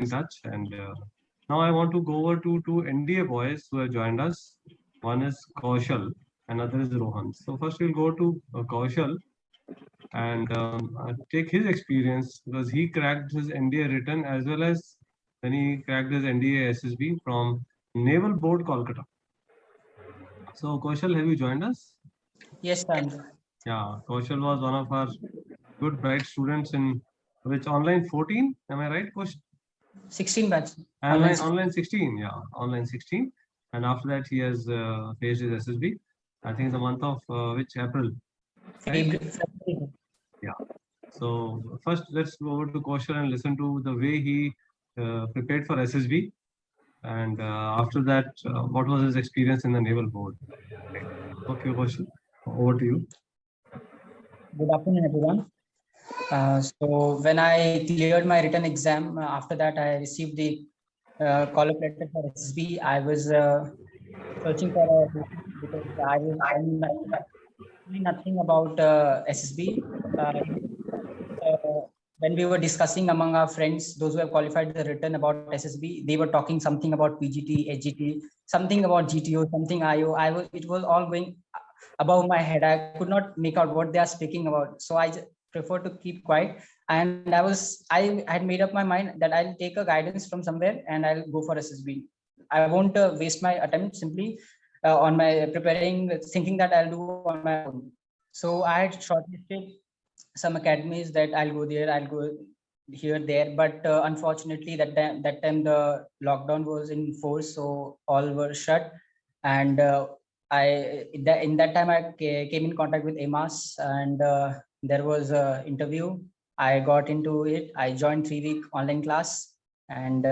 in touch. And now I want to go over to two NDA boys who have joined us. One is Kaushal, another is Rohan. So first we'll go to Kaushal and take his experience because he cracked his NDA written as well as then he cracked his NDA SSB from Naval Board Kolkata. So Kaushal, have you joined us? Yes, Chandra. Yeah, Kaushal was one of our good bright students in which online 14. Am I right, Kaushal? 16 batch. Online 16, yeah, online 16. And after that, he has faced his SSB. I think in the month of which April. Right? February. Yeah. So first, let's go over to Kaushal and listen to the way he prepared for SSB. And after that, what was his experience in the naval board? Okay, Kaushal, over to you. Good afternoon, everyone. So when I cleared my written exam, after that I received the call up letter for SSB. I was searching for a because I knew nothing about SSB. When we were discussing among our friends, those who have qualified the written about SSB, they were talking something about PGT, HGT, something about GTO, something IO. It was all going above my head. I could not make out what they are speaking about. So I prefer to keep quiet. And I had made up my mind that I'll take a guidance from somewhere and I'll go for SSB. I won't waste my attempt simply on my preparing, thinking that I'll do on my own. So I had shortlisted some academies that I'll go there, I'll go here, there. But unfortunately, that time the lockdown was in force, so all were shut. And in that time I came in contact with EMAS, and there was a interview. I got into it. I joined 3-week online class, and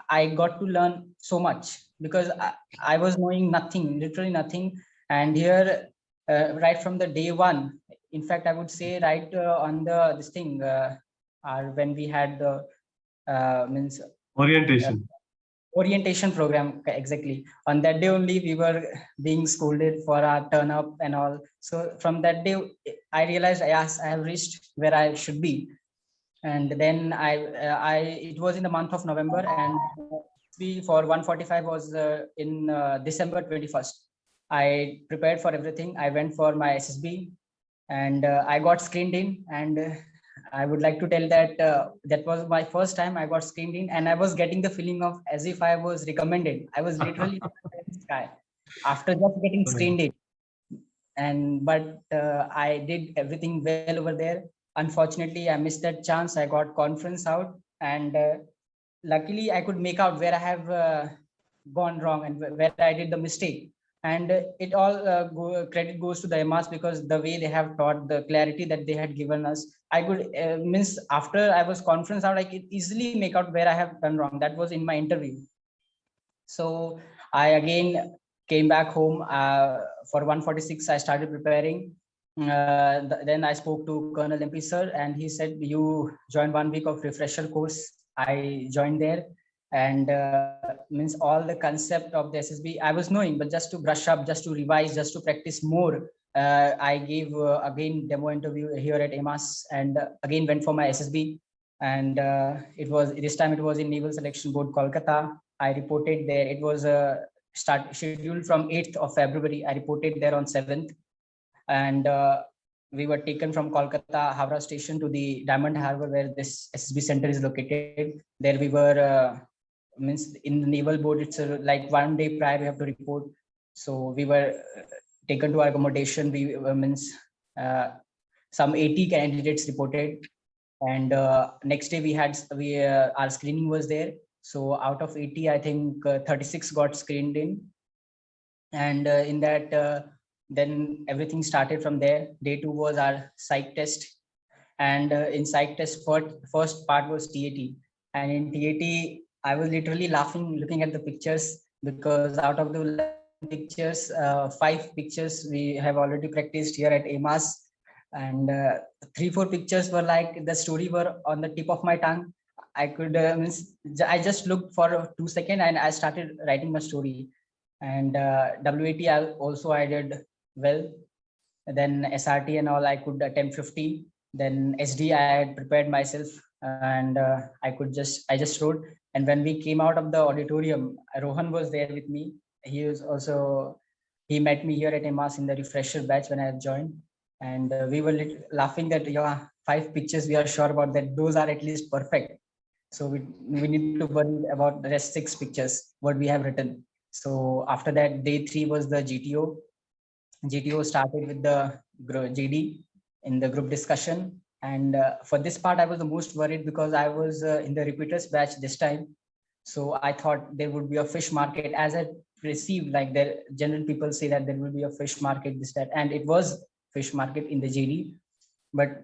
I got to learn so much because I was knowing nothing, literally nothing. And here, right from the day one, in fact, I would say right on the this thing, when we had the means orientation program, exactly on that day only we were being scolded for our turn up and all. So from that day I realized, yes, I have reached where I should be. And then it was in the month of November, and for 145 was in December 21st. I prepared for everything. I went for my SSB, and I got screened in. And I would like to tell that that was my first time I got screened in, and I was getting the feeling of as if I was recommended. I was literally sky after just getting screened in. And but I did everything well over there. Unfortunately, I missed that chance. I got conference out, and luckily I could make out where I have gone wrong and where I did the mistake. And it all credit goes to the EMAS, because the way they have taught, the clarity that they had given us, I could means after I was conference out, I could easily make out where I have done wrong. That was in my interview. So I again came back home. For 146 I started preparing. Then I spoke to Colonel MP sir, and he said, you join 1 week of refresher course. I joined there, and means all the concept of the SSB I was knowing, but just to brush up, just to revise, just to practice more, I gave again demo interview here at EMAS, and again went for my SSB. And this time it was in Naval Selection Board Kolkata. I reported there. It was scheduled from 8th of February. I reported there on 7th, and we were taken from Kolkata Howrah station to the Diamond Harbor, where this SSB center is located. There we were means in the naval board, it's like 1 day prior we have to report. So we were taken to our accommodation. We means some 80 candidates reported, and next day we had our screening was there. So out of 80, I think 36 got screened in, and in that then everything started from there. Day 2 was our psych test, and in psych test first part was TAT, and in TAT I was literally laughing looking at the pictures, because out of the 11 pictures, 5 pictures we have already practiced here at EMAS, and 3-4 pictures were like the story were on the tip of my tongue. I could I just looked for 2 seconds and I started writing my story. And WAT I did well. Then SRT and all I could attempt 50. Then SD I had prepared myself, and I just wrote. And when we came out of the auditorium, Rohan was there with me. He met me here at MAS in the refresher batch when I joined. And we were laughing that, yeah, 5 pictures, we are sure about that. Those are at least perfect. So we need to worry about the rest 6 pictures, what we have written. So after that, day 3 was the GTO. GTO started with the GD in the group discussion. And for this part, I was the most worried because I was in the repeaters batch this time. So I thought there would be a fish market, as I received, like the general people say that there will be a fish market, this, that, and it was fish market in the GD. But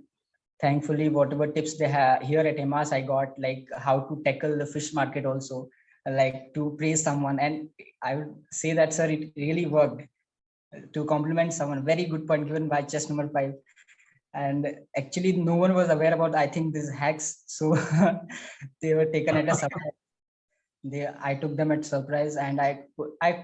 thankfully, whatever tips they have here at MAS, I got like how to tackle the fish market also, like to praise someone. And I would say that, sir, it really worked to compliment someone. Very good point given by chess number 5. And actually, no one was aware about, I think, these hacks. So they were taken at a surprise. I took them at surprise, and I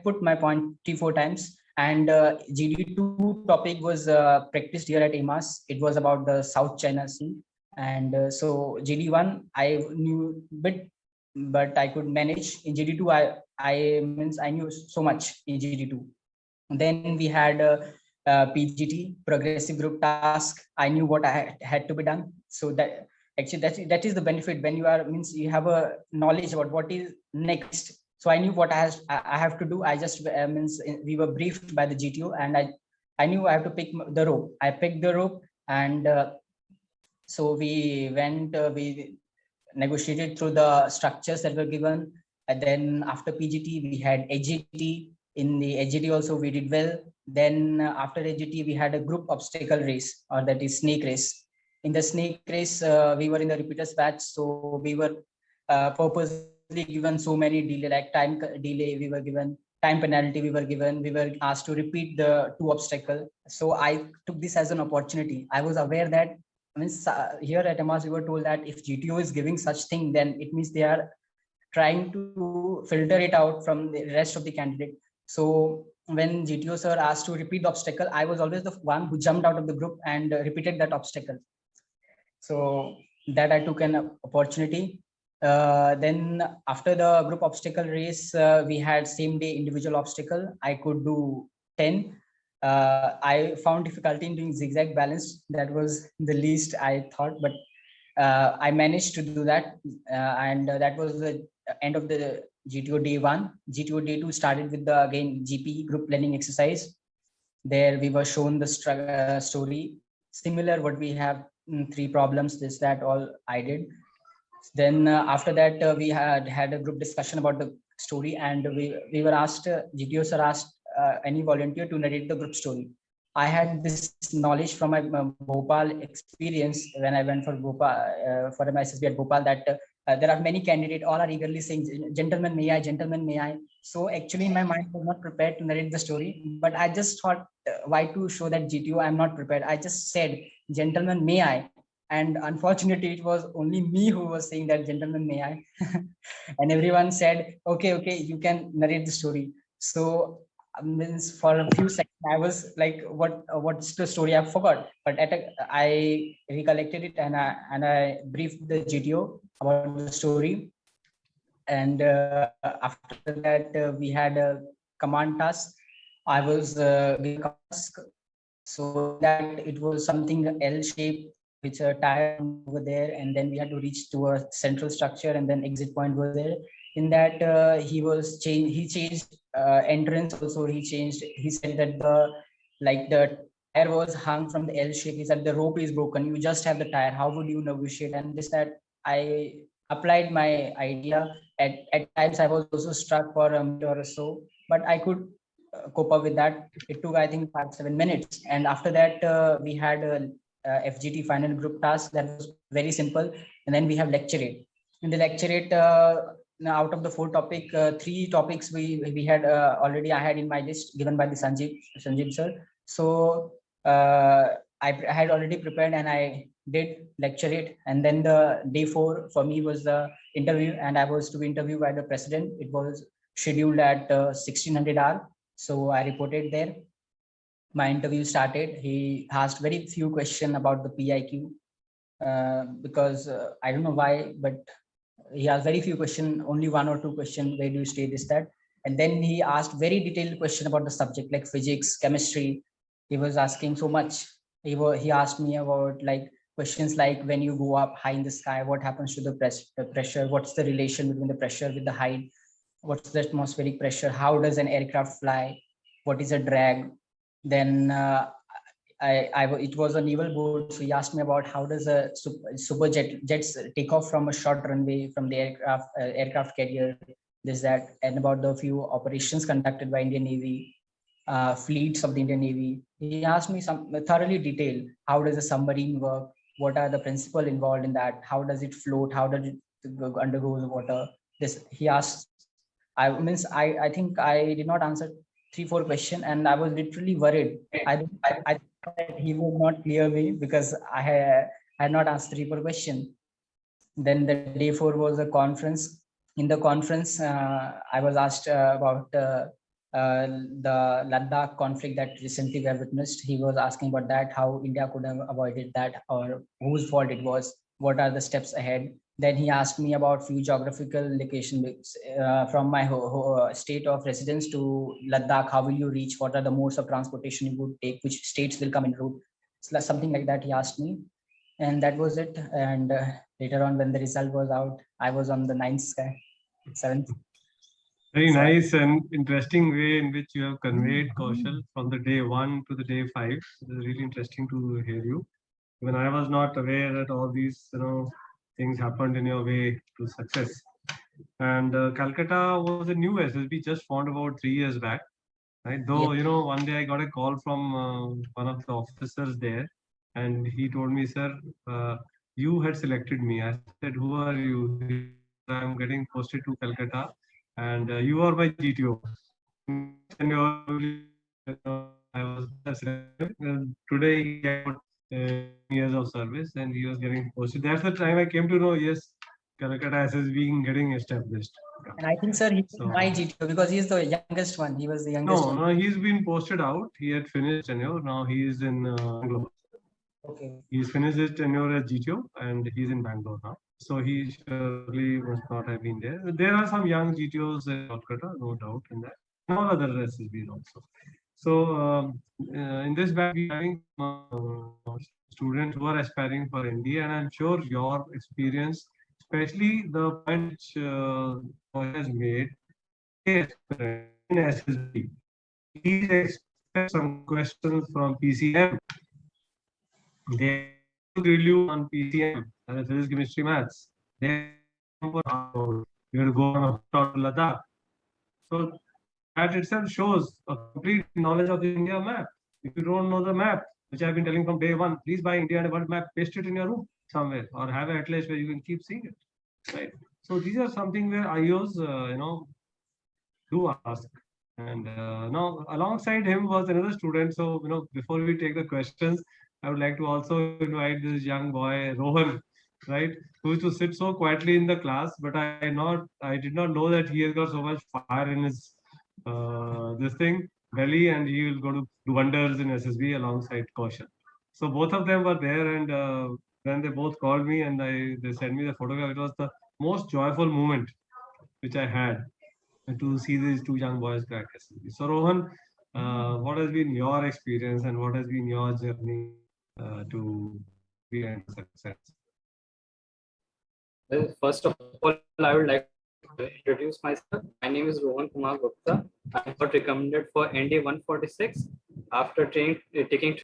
put my point 3-4 times. And GD2 topic was practiced here at MAS. It was about the South China Sea. And so GD1, I knew bit, but I could manage. In GD2, I knew so much in GD2. Then we had PGT, progressive group task. I knew what I had to be done. So that actually that is the benefit when you are, means you have a knowledge about what is next. So I knew what I have to do. I just means we were briefed by the GTO, and I knew I have to pick the rope. I picked the rope, and so we went. We negotiated through the structures that were given. And then after PGT, we had AGT. In the AGT also, we did well. Then after AGT, we had a group obstacle race, or that is snake race. In the snake race, we were in the repeaters batch. So we were purposely given so many delay, like time delay, we were given time penalty, we were asked to repeat the 2 obstacle. So I took this as an opportunity. I was aware that, means here at MAS, we were told that if GTO is giving such thing, then it means they are trying to filter it out from the rest of the candidate. So when GTO sir asked to repeat the obstacle, I was always the one who jumped out of the group and repeated that obstacle. So that I took an opportunity. Then after the group obstacle race, we had same day individual obstacle. I could do 10. I found difficulty in doing zigzag balance. That was the least I thought, but I managed to do that. And that was the end of the GTO day 1. GTO day 2 started with the, again, GP group planning exercise. There we were shown the story, similar what we have, 3 problems, this, that, all I did. Then after that, we had a group discussion about the story, and we were asked, GTO sir asked any volunteer to narrate the group story. I had this knowledge from my Bhopal experience when I went for Bhopal, for my SSB at Bhopal, that there are many candidates, all are eagerly saying, gentlemen, may I, gentlemen, may I. So actually in my mind, I was not prepared to narrate the story, but I just thought, why to show that GTO, I'm not prepared. I just said, gentlemen, may I. And unfortunately, it was only me who was saying that, gentlemen, may I. And everyone said, okay, you can narrate the story. So means for a few seconds, I was like, what's the story? I forgot. But I recollected it, and I briefed the GTO about the story. And after that, we had a command task. I was given a task, so that it was something L shape, which a tire over there, and then we had to reach to a central structure, and then exit point was there. In that, he changed entrance also. He said that the tire was hung from the L shape. He said the rope is broken, you just have the tire, how would you negotiate? And this, that, I applied my idea. At times I was also struck for a minute or so, but I could cope up with that. It took, I think, 5-7 minutes. And after that, we had a FGT final group task that was very simple. And then we have lecturate. In the lecturate, out of the 4 topic, 3 topics we had already, I had in my list given by the Sanjeev sir. So I had already prepared, and I did lecturate. And then the day 4 for me was the interview, and I was to be interviewed by the president. It was scheduled at 1600 hour. So I reported there. My interview started. He asked very few questions about the PIQ, because I don't know why, but he asked very few questions, only 1 or 2 questions. Where do you stay? This, that. And then he asked very detailed question about the subject, like physics, chemistry. He was asking so much. He asked me about like questions like, when you go up high in the sky, what happens to the pressure? What's the relation between the pressure with the height? What's the atmospheric pressure? How does an aircraft fly? What is a drag? Then it was a naval boat, so he asked me about how does a super jets take off from a short runway from the aircraft carrier, this, that, and about the few operations conducted by Indian Navy, fleets of the Indian Navy. He asked me some thoroughly detailed, how does a submarine work? What are the principles involved in that? How does it float? How does it undergo the water? This he asked. I think I did not answer 3-4 questions, and I was literally worried. I thought that he would not clear me because I had not asked 3-4 questions. Then the day 4 was a conference. In the conference, I was asked about the Ladakh conflict that recently we have witnessed. He was asking about that, how India could have avoided that, or whose fault it was. What are the steps ahead? Then he asked me about few geographical locations from my state of residence to Ladakh. How will you reach? What are the modes of transportation you would take? Which states will come in route? Something like that he asked me, and that was it. And later on, when the result was out, I was on the 9th sky, 7th. Very nice and interesting way in which you have conveyed, Kaushal, from the day 1 to the day 5. It is really interesting to hear you. When I was not aware that all these, things happened in your way to success. And Calcutta was a new SSB, just formed about 3 years back, right? Though, one day I got a call from one of the officers there, and he told me, sir, you had selected me. I said, who are you? I'm getting posted to Calcutta, and you are my GTO. And I was today he got years of service, and he was getting posted. That's the time I came to know, yes, Calcutta SSB getting established. And I think, sir, he's my GTO because he's the youngest one. He was the youngest one. No, he's been posted out. He had finished tenure. Now he is in Bangalore. Okay. He's finished his tenure as GTO, and he's in Bangalore now. So he surely must not have been there. There are some young GTOs in Kolkata, no doubt in that. And all other SSBs also. So in this batch, we are having students who are aspiring for NDA, and I'm sure your experience, especially the point which has made in SSB, please expect some questions from PCM. They grill you on PCM, and physics, chemistry, maths. They you have to go on to Ladakh. So that itself shows a complete knowledge of the India map. If you don't know the map, which I've been telling from day 1, please buy India and World map, paste it in your room somewhere, or have an atlas where you can keep seeing it. Right. So these are something where IOs, do ask. And now alongside him was another student. So before we take the questions, I would like to also invite this young boy Rohan, right, who used to sit so quietly in the class, but I did not know that he has got so much fire in his this thing belly, and he will go to do wonders in SSB alongside Kaushal. So both of them were there, and when they both called me and they sent me the photograph, it was the most joyful moment which I had, to see these two young boys crack SSB. So Rohan, what has been your experience and what has been your journey to be a success? Well, first of all, I would like to introduce myself. My name is Rohan Kumar Gupta. I got recommended for NDA 146 after taking